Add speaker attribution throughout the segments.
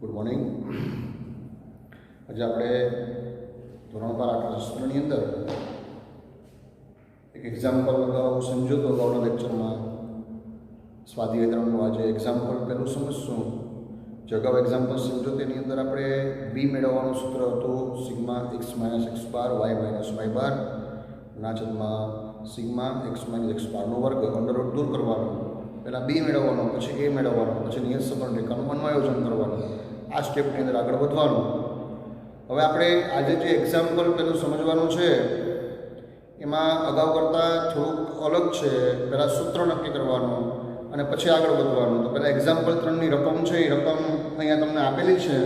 Speaker 1: Good morning. આજે આપણે ધોરણ 12 આંકડાશાસ્ત્રની અંદર એક એક્ઝામ્પલ અગાઉ સમજો તો અગાઉના લેક્ચરમાં સ્વાધ્યાય 3નું આજે એક્ઝામ્પલ પહેલું સમજશું. જે અગાઉ એક્ઝામ્પલ સમજો તેની અંદર આપણે બી મેળવવાનું સૂત્ર હતું sigma x minus x bar Y minus Y બાર ના છેદમાં સિગ્મા એક્સ માઇનસ એક્સ બારનો વર્ગ અંડરરૂટ દૂર કરવાનો. પહેલાં બી મેળવવાનો, પછી એ મેળવવાનો, પછી નિયત સંબંધ રેખાનું અન્વયોજન કરવાનું. આ સ્ટેપની અંદર આગળ વધવાનું. હવે આપણે આજે જે એક્ઝામ્પલ પહેલું સમજવાનું છે એમાં અગાઉ કરતાં થોડુંક અલગ છે. પહેલાં સૂત્ર નક્કી કરવાનું અને પછી આગળ વધવાનું. તો પહેલાં એક્ઝામ્પલ 3ની રકમ છે એ રકમ અહીંયા તમને આપેલી છે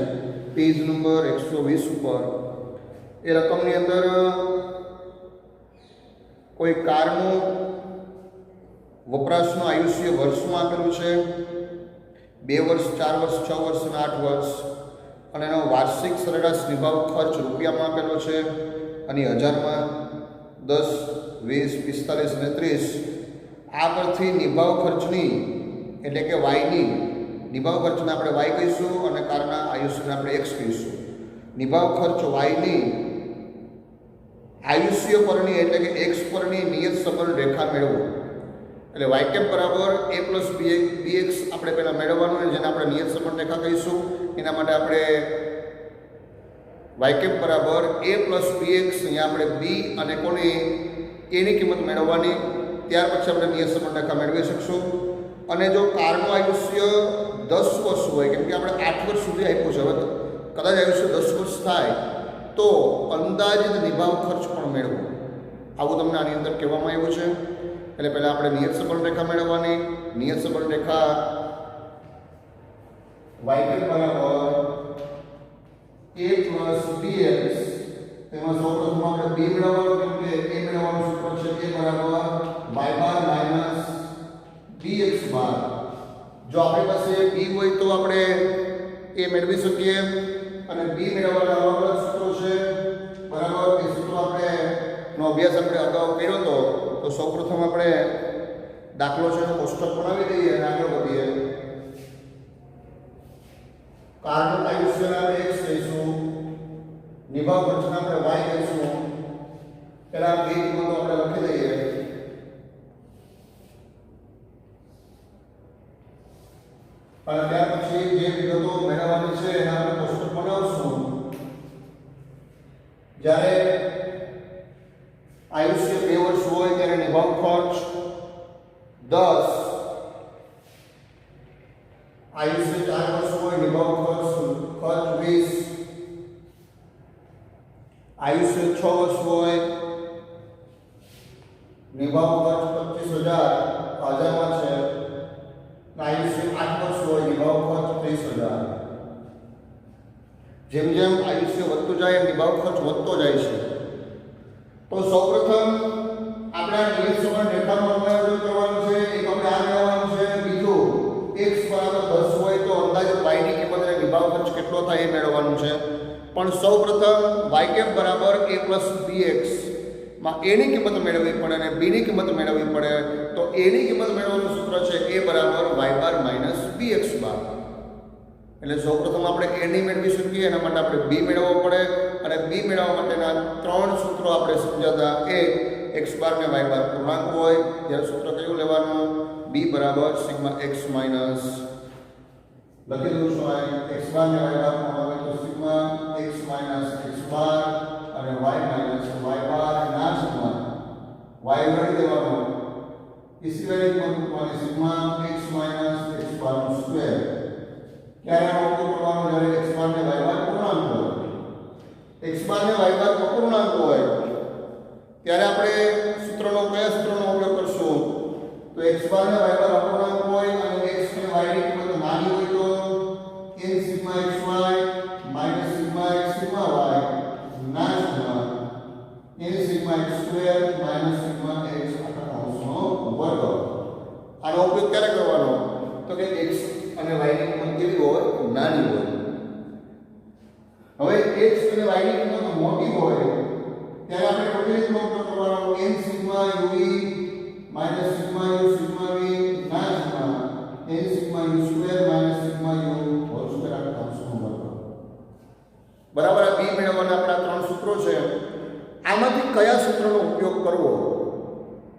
Speaker 1: પેજ નંબર 120 ઉપર. એ રકમની અંદર કોઈ કારનું વપરાશનું આયુષ્ય વર્ષમાં આપેલું છે. 2 વર્ષ, 4 વર્ષ, 6 વર્ષ અને 8 વર્ષ. અને એનો વાર્ષિક સરેરાશ નિભાવ ખર્ચ રૂપિયામાં આપેલો છે અને હજારમાં 10, 20, 45 અને 30. આ પરથી નિભાવ ખર્ચની એટલે કે વાયની નિભાવ ખર્ચને આપણે વાય કહીશું અને કારના આયુષ્યને આપણે એક્સ કહીશું. નિભાવ ખર્ચ વાયની આયુષ્ય પરની એટલે કે એક્સ પરની નિયત સંબંધ રેખા મેળવો. એટલે વાય કેપ બરાબર એ પ્લસ બી એક્સ આપણે પહેલાં મેળવવાનું, જેને આપણે નિયત સંબંધ રેખા કહીશું. એના માટે આપણે વાય કેપ બરાબર એ પ્લસ બી એક્સ, અહીંયા આપણે બી અને કોની એની કિંમત મેળવવાની. ત્યાર પછી આપણે નિયત સંબંધ રેખા મેળવી શકશું. અને જો કારનું આયુષ્ય 10 વર્ષ હોય, કેમ કે આપણે 8 વર્ષ સુધી આપ્યું છે, હવે કદાચ આયુષ્ય 10 વર્ષ થાય તો અંદાજિત નિભાવ ખર્ચ પણ મેળવો. આવું તમને આની અંદર કહેવામાં આવ્યું છે. એટલે પહેલાં આપણે નિયત સંબંધ રેખા મેળવવાની. નિયત સંબંધ રેખા વાય કેપ બરાબર એ પ્લસ બી એક્સ. તેમાં સૌપ્રથમ આપણે બી મેળવવાનું, કેમ કે એ મેળવવાનું સૂત્ર છે એ બરાબર વાય બાર માઇનસ બી એક્સ બાર. જો આપણી પાસે બી હોય તો આપણે એ મેળવી શકીએ અને બી મેળવવાના અલગ અલગ સૂત્રો છે બરાબર. એ સૂત્રો આપણે નો અભ્યાસ આપણે અગાઉ કર્યો હતો. તો સૌપ્રથમ આપણે દાખલો છે એનો કોષ્ટક બનાવી દઈએ અને આગળ વધીએ. કારનું આયુષ્યને આપણે એક્સ કહીશું, નિભાવ ખર્ચને આપણે વાય કહીશું. પહેલા બે કિંમતો આપણે લખી દઈએ. અને ત્યાર પછી જે વિગતો મેળવવાની છે એના આપણે કોષ્ટક બનાવશું. જ્યારે આયુષ્ય 2 વર્ષ હોય ત્યારે નિભાવ ખર્ચ 10, આયુષ્ય 4 વર્ષ હોય નિભાવ ખર્ચ 20, આયુષ્ય 6 વર્ષ હોય નિભાવ ખર્ચ 25,000 હજારમાં છે. આયુષ્ય 8 વર્ષ હોય નિભાવ ખર્ચ 30,000. જેમ જેમ આયુષ્ય વધતું જાય એમ નિભાવ ખર્ચ વધતો જાય છે. તો સૌપ્રથમ આપણે આ નિયત સંબંધ રેખાનું અન્વયોજન કરવાનું છે. એક આપણે આ મેળવવાનું છે. બીજું x બરાબર 10 હોય તો અંદાજિત y ની કિંમત અને નિભાવ ખર્ચ કેટલો થાય એ મેળવવાનું છે. પણ સૌપ્રથમ y કેપ બરાબર a પ્લસ bx માં a ની કિંમત મેળવવી પડે અને b ની કિંમત મેળવવી પડે. તો a ની કિંમત મેળવવાનું સૂત્ર છે a બરાબર y બાર માઇનસ bx બાર. એટલે સૌપ્રથમ આપણે a ની મેળવી શકીએ, એના માટે આપણે b મેળવવો પડે. અને b મેળવવા માટેના 3 સૂત્રો આપણે સમજાતા. એક x બાર ને y બાર પૂર્ણાંક હોય ત્યારે સૂત્ર કયું લેવાનું? b બરાબર સિગ્મા x માઇનસ લખી દઉં છું x બાર ને y બાર પૂર્ણાંક હોય તો સિગ્મા x માઇનસ x બાર અને y માઇનસ y બાર ના છેદમાં y ગણી દેવાનો. इसी वैल्यू को મૂકવાની સિગ્મા x માઇનસ x બાર નો સ્ક્વેર. ક્યારે આનો ઉપયોગ કરવાનો? જ્યારે x બાર ને y બાર પૂર્ણાંક હોય. x બાર ને y બાર અપૂર્ણાંક હોય ત્યારે આપણે સૂત્રનો કયા સૂત્રનો ઉપયોગ કરશું? તો x બાર ને y બાર અપૂર્ણાંક હોય અને x અને y ની કિંમત નાની હોય તો n sigma xy minus sigma x sigma y ના છેદમાં n sigma x square minus sigma x આખા કૌંસનો વર્ગ. આનો ઉપયોગ ક્યારે કરવાનો? તો કે x અને y ની કિંમત કેવી હોય? નાની હોય. હવે x અને y ની કિંમત મોટી હોય ત્યારે આપણે કોની રીતનો ઉપયોગ કરવાનો? n sigma u minus sigma u sigma v ના છેદમાં n sigma u square minus sigma u whole square આખા કૌંસનો વર્ગ. કયા સૂત્રનો ઉપયોગ કરવો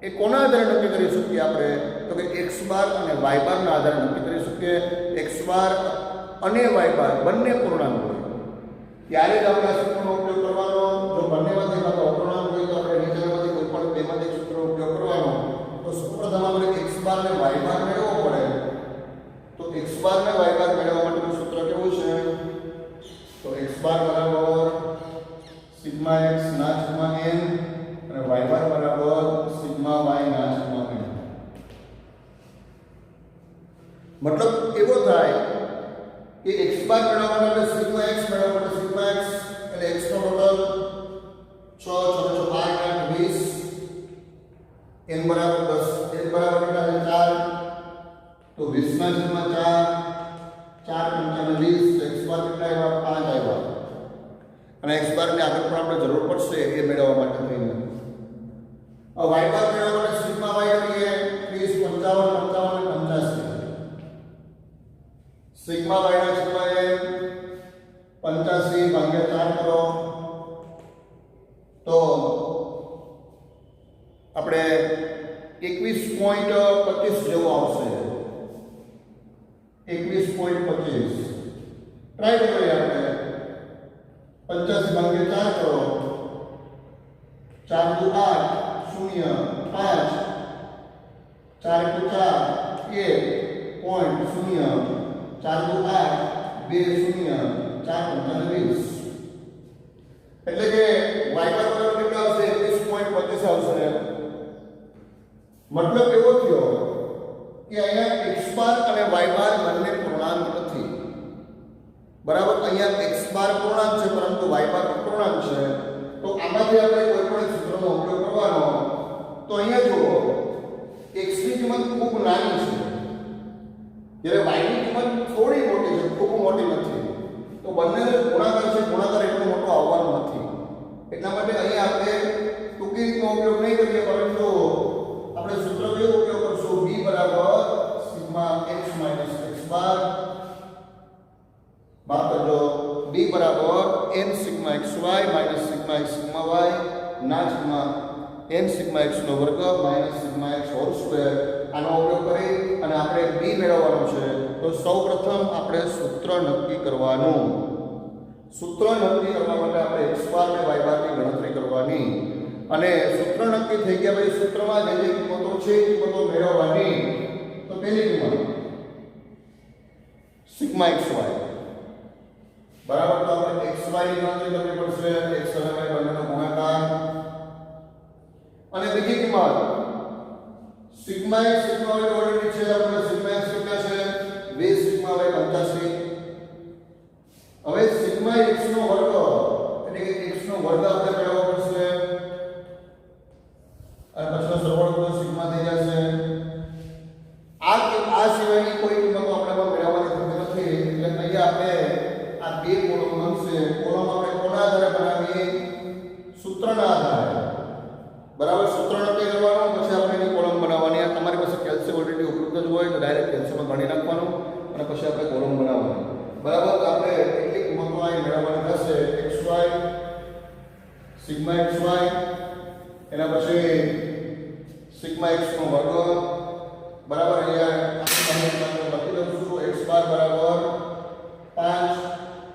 Speaker 1: એ કોના આધારે નક્કી કરી શકીએ આપણે? તો કે x બાર અને y બારના આધારે નક્કી કરી શકીએ. x બાર અને y બાર બંને પૂર્ણાંક હોય ત્યારે જ આપણે આ સૂત્રનો ઉપયોગ કરવાનો. જો બંનેમાંથી કાં તો અપૂર્ણાંક હોય તો આપણે નીચેનામાંથી કોઈ પણ બેમાંથી એક સૂત્રનો ઉપયોગ કરવાનો. તો સૌપ્રથમ આપણે x બાર અને y બાર મેળવવો પડે. તો x બાર અને y બાર મેળવવા માટેનું સૂત્ર કેવું છે? તો x બાર બરાબર સિગ્મા x ના છેદમાં n અને y બાર બરાબર સિગ્મા y ના છેદમાં n. મતલબ એવો થાય કે x બાર મેળવવા માટે સિગ્મા x મેળવવા માટે સિગ્મા x એટલે x નો ટોટલ 6 6 8 20 n બરાબર 10 n બરાબર કેટલા છે 4 તો 20 ના છેદમાં 4 4 × 20 તો x બાર કેટલા આવ્યા 5 આવ્યા. અને x બાર ની આગળ પણ આપણે જરૂર પડશે એ મેળવવા માટે થઈને. હવે y બાર મેળવવા માટે સિગ્મા y કરીએ 30 55 55 અને 85 સિગ્મા y ના છેદમાં n 85 ભાગ્યા 4 કરો તો આપણે 21.25 જેવો આવશે. 21.25 ટ્રાય કરીએ આપણે 85 ભાગ્યા 4 કરો 4 × 8 0 5 4 × 4 1.0 4 × 8 2 0 4 × 20 એટલે કે y બરાબર કેટલા આવશે 21.25 આવશે. મતલબ એવો થયો કે અહીંયા x બાર અને y બાર બંને પૂર્ણાંક નથી. બરાબર, અહીંયા x બાર પૂર્ણાંક છે પરંતુ y બાર અપૂર્ણાંક છે. તો આમાંથી આપણે કોઈ પણ સૂત્રનો ઉપયોગ કરવાનો. તો અહીંયા જુઓ x ની કિંમત ખૂબ નાની છે જ્યારે y ની કિંમત થોડી મોટી છે, ખૂબ મોટી નથી. તો બંનેનો ગુણાકાર છે, ગુણાકાર એટલો મોટો આવવાનો નથી. એટલા માટે અહીંયા આપણે ટૂંકી રીતનો ઉપયોગ નહીં કરીએ પરંતુ આપણે સૂત્ર કેવો ઉપયોગ કરશું? b બરાબર સિગ્મા x માઈનસ x બાર બાદ કરજો b બરાબર n sigma xy minus sigma x sigma y ના છેદમાં n સિગ્મા x નો વર્ગ minus sigma x whole square. આનો ઉપયોગ કરી અને આપણે b મેળવવાનું છે. તો સૌપ્રથમ આપણે સૂત્ર નક્કી કરવાનું. સૂત્ર નક્કી કરવા માટે આપણે x બાર અને y બાર ની ગણતરી કરવાની અને સૂત્ર નક્કી થઈ ગયા પછી સૂત્રમાં જે કિંમતો છે એ કિંમતો મેળવવાની. તો પહેલી કિંમત સિગ્મા xy બરાબર, તો આપણે xy ની ગણતરી કરવી પડશે. x અને y બંનેનો ગુણાકાર. અને બીજી કિંમત sigma x sigma y already છે. આપણે સિગ્મા x કેટલા છે 20 સિગ્મા y 85. હવે સિગ્મા x નો વર્ગ એટલે કે x નો વર્ગ આપણે મેળવવો પડશે અને પછીનો સરવાળો કરો સિગ્મા થઈ જશે. આ સિવાયની કોઈ કિંમતો આપણે મેળવવાની નથી. એટલે અહીંયા આપણે આ બે કોલમ બનશે. કોલમ આપણે કોના આધારે બનાવીએ? સૂત્રના આધારે. બરાબર, સૂત્ર નક્કી કરવાનું પછી આપણે એની કોલમ બનાવવાની. આ તમારી પાસે કેલ્શિયમ ઓલરેડી ઉપલબ્ધ જ હોય તો ડાયરેક્ટ કેલ્શિયમમાં ગણી નાખવાનું અને પછી આપણે કોલમ બનાવવાની. બરાબર, તો આપણે એટલી કિંમતો અહીં મેળવવાની થશે xy સિગ્મા xy એના પછી સિગ્મા x નો વર્ગ બરાબર. અહીંયા આપણે લખી દઈશું x બાર બરાબર 5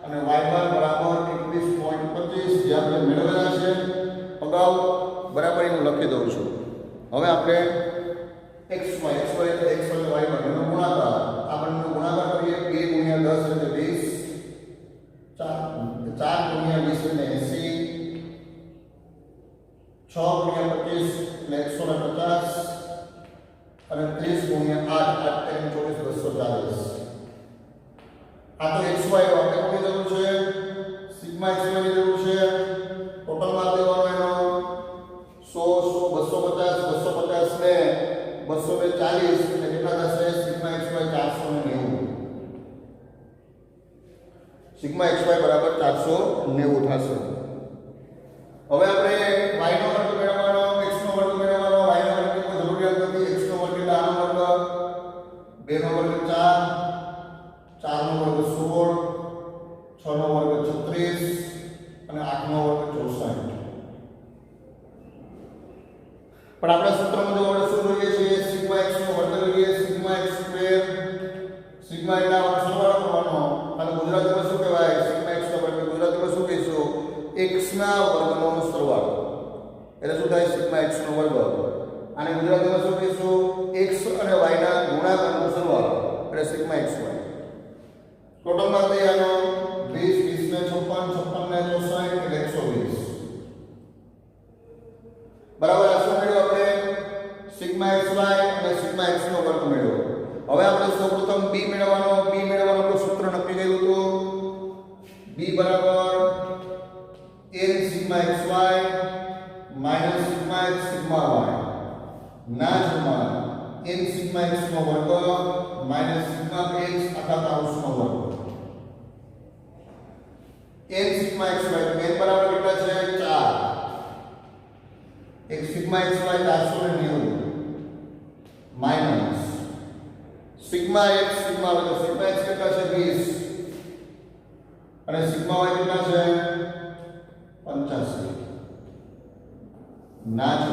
Speaker 1: અને y બાર બરાબર 21.25 જે આપણે મેળવેલા છે અગાઉ. બરાબર, હું લખી દઉં છું. હવે આપણે xy એટલે x અને y બંનેનો ગુણાકાર. આ બંનેનો ગુણાકાર કરીએ 2 × 10 એટલે 20 4 × 20 એટલે 80 6 × 25 એટલે 150 અને 30 × 8 8 × 24 240. આ તો xy આપણે કોની જરૂર છે? સિગ્મા xy ની જરૂર છે. ટોટલ માપ દેવાનો એનો 100 100 250 250 ને 240 એટલે કેટલા થશે? Sigma xy 490. સિગ્મા xy બરાબર 490 થશે. હવે આપણે y નો વર્ગ મેળવવાનો, x નો વર્ગ મેળવવાનો. y નો વર્ગની કોઈ જરૂરિયાત નથી. x નો વર્ગ એટલે આનો વર્ગ 2 નો વર્ગ 4 4 નો વર્ગ 16 6 નો વર્ગ 36 અને 8 નો વર્ગ 64. કરવાનો અને ગુજરાતીમાં શું કહેવાય સિગ્મા x નો વર્ગ ગુજરાતીમાં શું કહીશું x ના વર્ગનો સરવાળો એટલે શું થાય સિગ્મા x નો વર્ગ અને ગુજરાતીમાં શું કહીશું x અને y ના ગુણાકારનો સરવાળો એટલે સિગ્મા x y ટોટલમાં થઈ આનો 20 20 ને 56 56 ને 64 એટલે 120 બરાબર આ શું મેળવ્યું આપણે સિગ્મા xy અને સિગ્મા x નો વર્ગ મેળવ્યો હવે આપણે સૌપ્રથમ b મેળવવાનો આપણું સૂત્ર નક્કી કર્યું તો b બરાબર n sigma xy minus sigma x sigma y ના છેદમાં n સિગ્મા x નો વર્ગ માઈનસ સિગ્મા x આખા કૌંસનો વર્ગ n સિગ્મા xy તો n બરાબર કેટલા છે 4 એક sigma xy 490 minus sigma x sigma y તો સિગ્મા x કેટલા છે 20 અને સિગ્મા y કેટલા છે 85 ના છે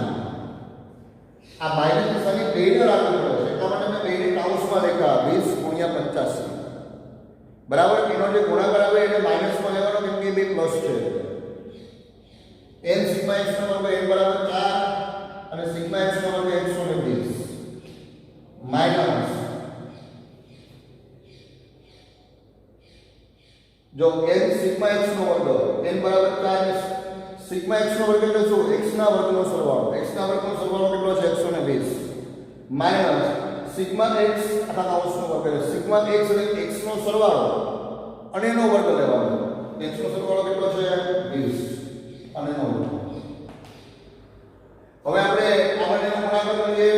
Speaker 1: આ બાયની દિશાની બેને રાખવું પડે છે એટલા માટે મેં બેને કૌંસમાં લખ્યા 20 ગુણ્યા 85 બરાબર એનો જે ગુણાકાર આવે એને માઈનસમાં લેવાનો કેમ કે બે પ્લસ છે n સિગ્મા x નો વર્ગ n બરાબર 4 અને સિગ્મા x નો વર્ગ 120 માઈનસ जो n सिग्मा x નો વર્ગ n બરાબર 4 સિગ્મા x નો વર્ગ એટલે શું x ના વર્ગનો સરવાળો x ના વર્ગનો સરવાળો કેટલો છે 120 માઈનસ સિગ્મા x આખા કૌંસનો વર્ગ એટલે સિગ્મા x એટલે x નો સરવાળો અને એનો વર્ગ લેવાનો x નો સરવાળો કેટલો છે 20 અને એનો વર્ગ હવે આપણે આ બંનેનો ગુણાકાર કરીએ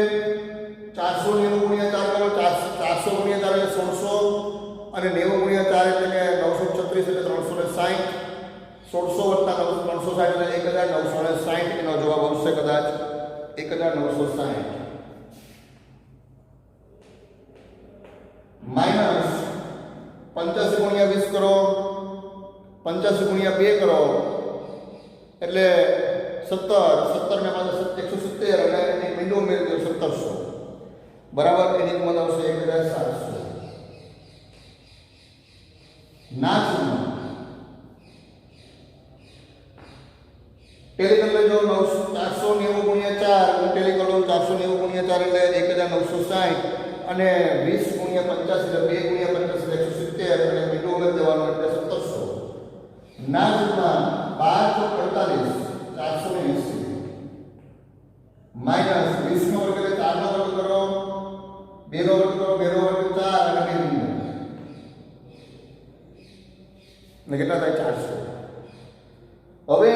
Speaker 1: 490 ગુણ્યા 4 કરો 400 ગુણ્યા 4 એટલે 1600 અને 90 ગુણ્યા 4 એટલે કે 936 એટલે 360 1600 વત્તા 360 એટલે 1960 એનો જવાબ આવશે કદાચ 1960 માઈનસ 85 ગુણ્યા 20 કરો 85 ગુણ્યા 2 કરો એટલે 17 ને પાછા 170 અને એની બિંદુ ઉમેરી દો 1700 બરાબર એની કિંમત આવશે 1700 ના છૂટમાં ટેલી કરી લેજો 490 ગુણ્યા 4 હું ટેલી કરું 490 ગુણ્યા 4 એટલે 1960 અને 20 ગુણ્યા 50 એટલે 2 ગુણ્યા 50 એટલે 170 અને બિંદુ ઉમેરી દેવાનું એટલે 1700 ના છૂટમાં 1248 480 માઈનસ 20 નો વર્ગ એટલે 4 નો વર્ગ કરો 2 નો વર્ગ કરો 2 નો વર્ગ 4 અને 2 બિંદુ ને કેટલા થાય 400 હવે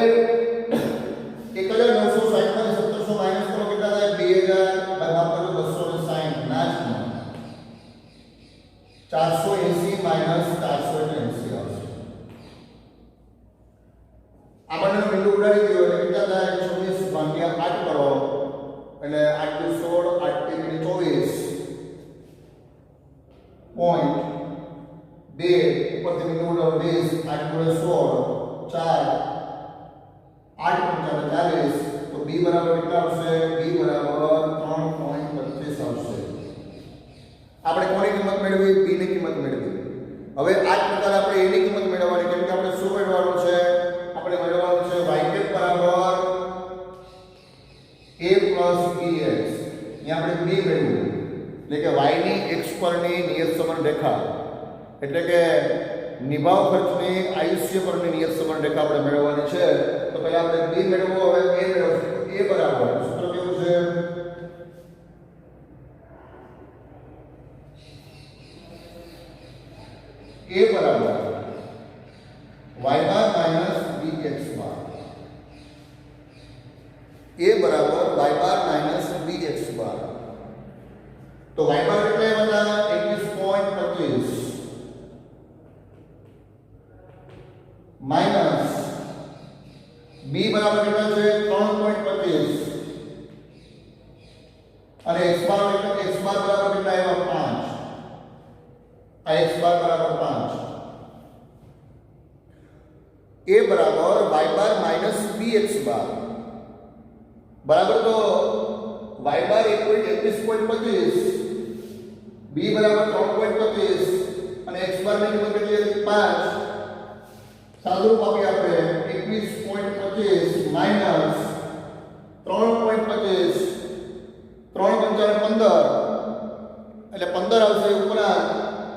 Speaker 1: 1960 માંથી 1700 માઈનસ કરો કેટલા થાય 2000 ભાગ કરો 260 ના જ 480 માઈનસ 400 એટલે 80 આવશે આ બંનેનો બિંદુ ઉડાડી દો એટલે કેટલા થાય 24 ભાગ્યા 8 કરો એટલે 8 × 16 8 × 24 પોઈન્ટ 2 ઉપરથી બિંદુ ઉડાડો 20 8 × 16 4 8 × 40 તો b બરાબર કેટલા આવશે b બરાબર 3.25 આવશે આપણે કોની કિંમત મેળવી b ની કિંમત મેળવી હવે આ જ પ્રકારે આપણે a ની કિંમત મેળવવાની કેમ કે આપણે શું મેળવવાનું છે આપણે મેળવવાનું છે y બરાબર a plus bx અહીંયા આપણે b મેળવ્યું એટલે કે y ની x પરની નિયત સમાન રેખા એટલે કે નિભાવ ખર્ચની આયુષ્ય પરની નિયત સમાન રેખા આપણે મેળવવાની છે તો પહેલા આપણે b મેળવવો હવે a મેળવશું a બરાબર સૂત્ર કેવું છે a બરાબર y bar minus bx bar a બરાબર y બાર માઈનસ bx બાર તો y બાર કેટલા હતા 21.25 માઈનસ b બરાબર કેટલા છે 3.25 અને x બાર બરાબર કેટલા આવ્યા 5 આ x બાર બરાબર 5 a બરાબર y બાર માઈનસ bx બાર બરાબર તો y બાર 21.25 b બરાબર 3.25 અને x બાર ની કિંમત કેટલી હતી 5 સાદુરૂપ આપી આપણે 21.25 માઈનસ 3.25 3 પંચાને 15 એટલે 15 આવશે ઉપરાંત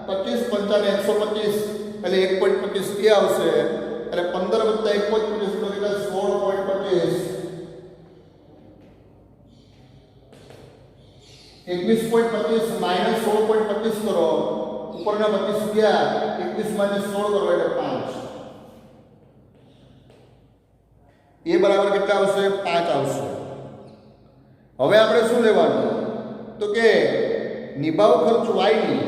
Speaker 1: 25 પંચાને 125 એટલે 1.25 એ આવશે એટલે 15 વત્તા 1.25 એટલે 16.25 21.25 માઈનસ 16.25 કરો ઉપરના 25 ગયા 21 માઈનસ 16 કરો એટલે 5 એ બરાબર કેટલા આવશે 5 આવશે હવે આપણે શું લેવાનું તો કે નિભાવ ખર્ચ y ની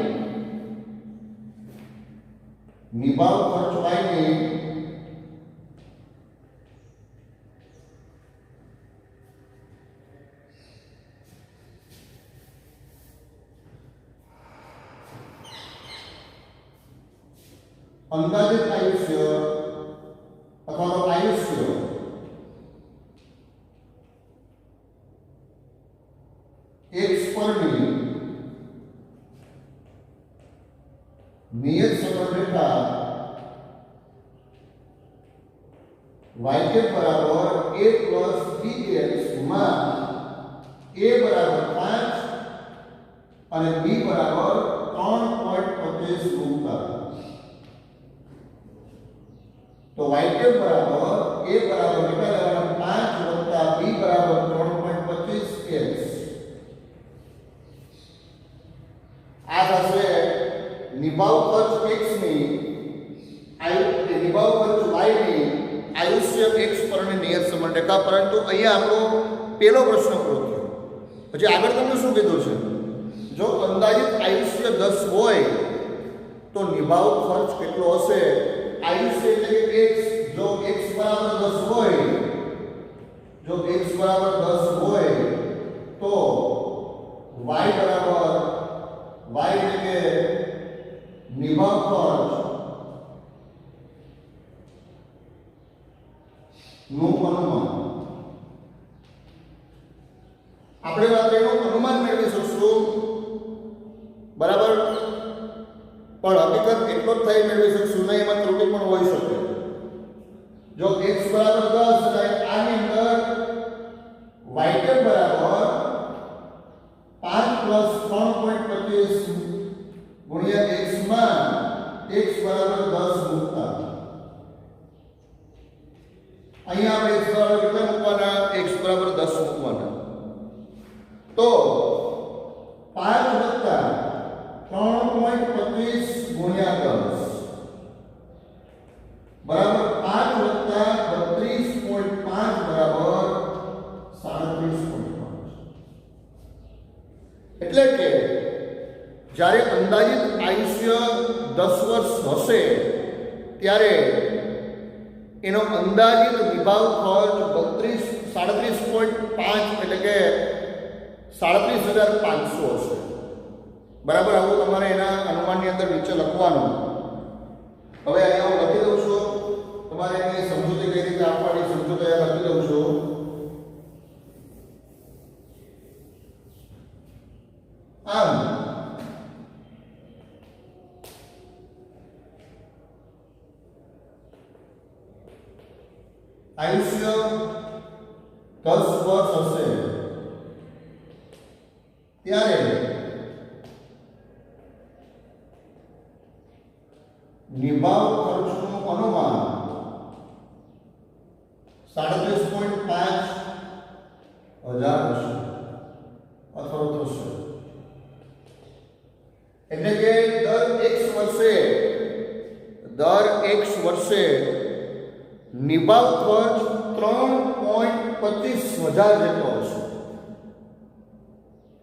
Speaker 1: નિભાવ ખર્ચ y ની અંદાજિત આયુષ્ય અથવા તો આયુષ્ય x પરની નિયત સફળરેખા y કે બરાબર a plus bx માં a બરાબર 5 અને b બરાબર 3.25 મૂકતા तो y के बराबर a बराबर कितना लेवाना 5 वत्ता b बराबर 3.25x आ થશે નિભાવ ખર્ચ x ની નિભાવ ખર્ચ y ની આયુષ્ય x પરની નિયત સમરેખા પરંતુ અહીંયા આપણો પહેલો પ્રશ્ન પૂરો થયો પછી આગળ તમને શું કીધું છે જો અંદાજિત આયુષ્ય 10 હોય તો નિભાવ ખર્ચ કેટલો હશે आयुष्य એટલે કે x જો x બરાબર 10 હોય જો x બરાબર 10 હોય તો y બરાબર y એટલે કે નિભાવ ખર્ચ નું અનુમાન આપણે એનું અનુમાન મેળવી શકશું બરાબર પણ હકીકત એટલો જ થઈ મેળવી શકશું નહીં એમાં ત્રુટિ પણ હોઈ શકે જો x બરાબર 10 એટલે આની અંદર y કે બરાબર 5 plus 3.25 ગુણ્યા x માં x બરાબર 10 મૂકતા અહીંયા આપણે x બરાબર કેટલા મૂકવાના x બરાબર 10 મૂકવાના તો 5 વત્તા 3.25 ગુણ્યા 10 બરાબર 5 વત્તા 32.5 બરાબર 37.5 એટલે કે જ્યારે અંદાજિત આયુષ્ય 10 વર્ષ હશે ત્યારે એનો અંદાજિત નિભાવ ખર્ચ 37.5 એટલે કે 37,500 હશે બરાબર આવું તમારે એના અનુમાનની અંદર નીચે લખવાનું હવે અહીંયા હું લખી દઉં છું તમારે એની સમજૂતી કઈ રીતે આપવાની સમજૂતી અહીંયા લખી દઉં છું આમ આયુષ્ય 10 વર્ષ હશે ત્યારે નિભાવ ખર્ચનું અનુમાન 37.5 હજાર હશે અથવા થશે એટલે કે દર x વર્ષે નિભાવ ખર્ચ 3.25 હજાર જેટલો હશે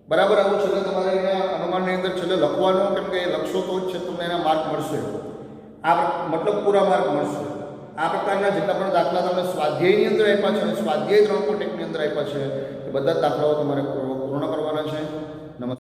Speaker 1: બરાબર આવું છેલ્લે તમારે એના અનુમાનની અંદર છેલ્લે લખવાનું કેમ કે લખશો તો જ છે તમને એના માર્ક મળશે આ મતલબ પૂરા માર્ક મળશે આ પ્રકારના જેટલા પણ દાખલા તમને સ્વાધ્યાયની અંદર આપ્યા છે અને સ્વાધ્યાય 3.1 ની અંદર આપ્યા છે એ બધા જ દાખલાઓ તમારે પૂર્ણ કરવાના છે